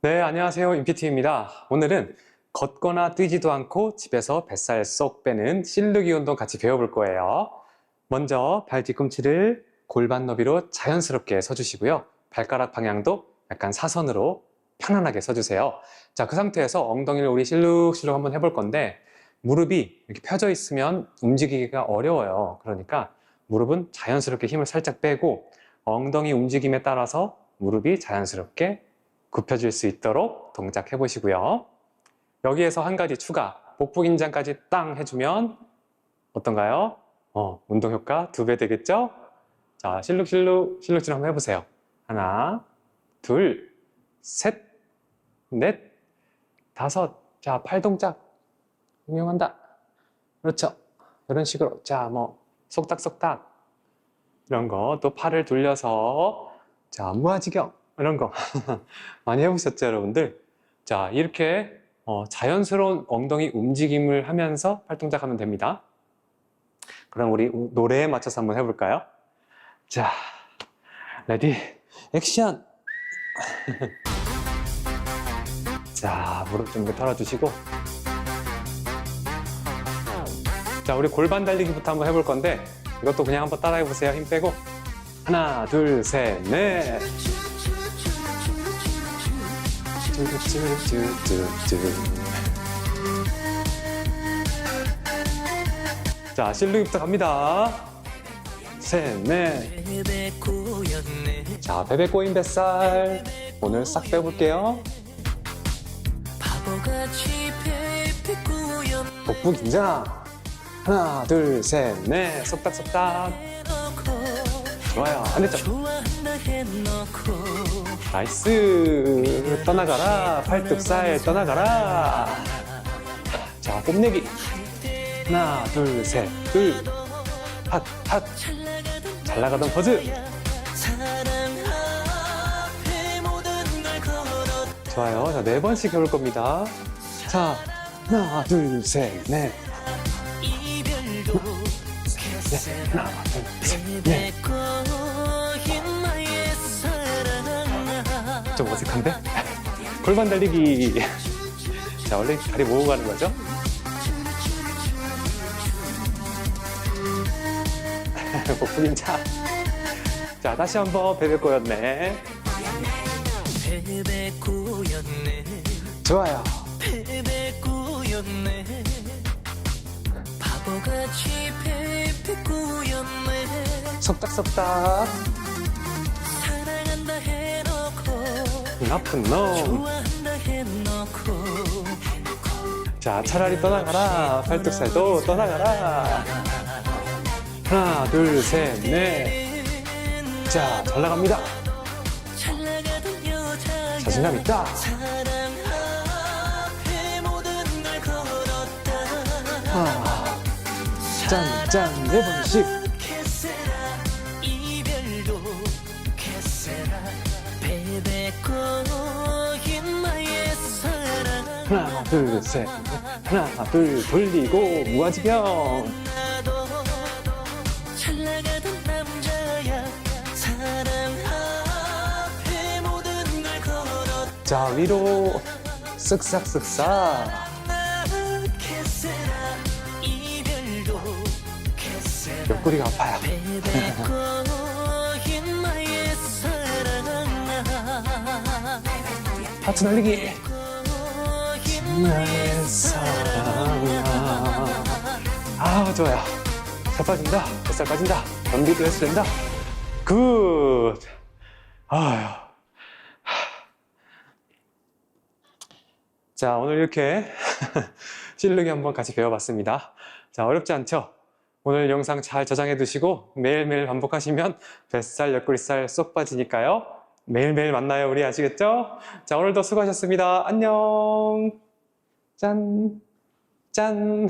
네, 안녕하세요. 임PT입니다. 오늘은 걷거나 뛰지도 않고 집에서 뱃살 쏙 빼는 실르기 운동 같이 배워볼 거예요. 먼저 발 뒤꿈치를 골반 너비로 자연스럽게 서주시고요. 발가락 방향도 약간 사선으로 편안하게 서주세요. 자, 그 상태에서 엉덩이를 우리 실룩실룩 한번 해볼 건데 무릎이 이렇게 펴져 있으면 움직이기가 어려워요. 그러니까 무릎은 자연스럽게 힘을 살짝 빼고 엉덩이 움직임에 따라서 무릎이 자연스럽게 굽혀질 수 있도록 동작 해보시고요. 여기에서 한 가지 추가, 복부 긴장까지 땅 해주면 어떤가요? 운동 효과 2배 되겠죠? 자, 실룩실룩 한번 해보세요. 하나, 둘, 셋, 넷, 다섯. 자, 팔 동작 응용한다. 그렇죠. 이런 식으로. 자, 속닥속닥. 이런 거. 또 팔을 돌려서. 자, 무아지경. 이런 거. 많이 해보셨죠, 여러분들? 자, 이렇게 자연스러운 엉덩이 움직임을 하면서 팔동작하면 됩니다. 그럼 우리 노래에 맞춰서 한번 해볼까요? 자, 레디, 액션! 자, 무릎 좀 털어주시고. 자, 우리 골반 달리기부터 한번 해볼 건데 이것도 그냥 한번 따라해보세요. 힘 빼고. 하나, 둘, 셋, 넷. 자, 실루엣부터 갑니다. 셋, 넷. 자, 베베 꼬인 뱃살 오늘 싹 빼볼게요. 복부 긴장. 하나, 둘, 셋, 넷. 속닥속닥. 좋아요. 반대쪽. 나이스. 떠나가라. 팔뚝살 떠나가라. 자, 뽐내기. 하나, 둘, 셋, 둘. 핫, 핫. 잘 나가던 포즈. 좋아요. 자, 4번씩 해볼 겁니다. 자, 하나, 둘, 셋, 넷. 하나, 둘, 셋, 넷. 좀 어색한데? 골반 달리기. 자, 원래 다리 모으고 가는 거죠? 복부 긴장. 자, 다시 한번 베베 꼬였네. 좋아요. 속닥속닥. 나쁜 놈. 자, 차라리 떠나가라. 팔뚝살도 떠나가라. 하나, 둘, 셋, 넷. 자, 잘 나갑니다. 자신감 있다. 짠, 4번씩. 하나, 둘, 셋. 하나, 둘, 돌리고, 무아지경. 자, 위로 쓱싹쓱싹. 옆구리가 아파요. 하트 날리기. 나의 사랑아. 아, 좋아요. 살 빠진다. 뱃살 빠진다. 연비도 해서 된다. 굿. 아유. 자, 오늘 이렇게 실루엣 한번 같이 배워봤습니다. 자, 어렵지 않죠? 오늘 영상 잘 저장해 두시고 매일매일 반복하시면 뱃살, 옆구리살 쏙 빠지니까요. 매일매일 만나요, 우리. 아시겠죠? 자, 오늘도 수고하셨습니다. 안녕. 짠. 짠.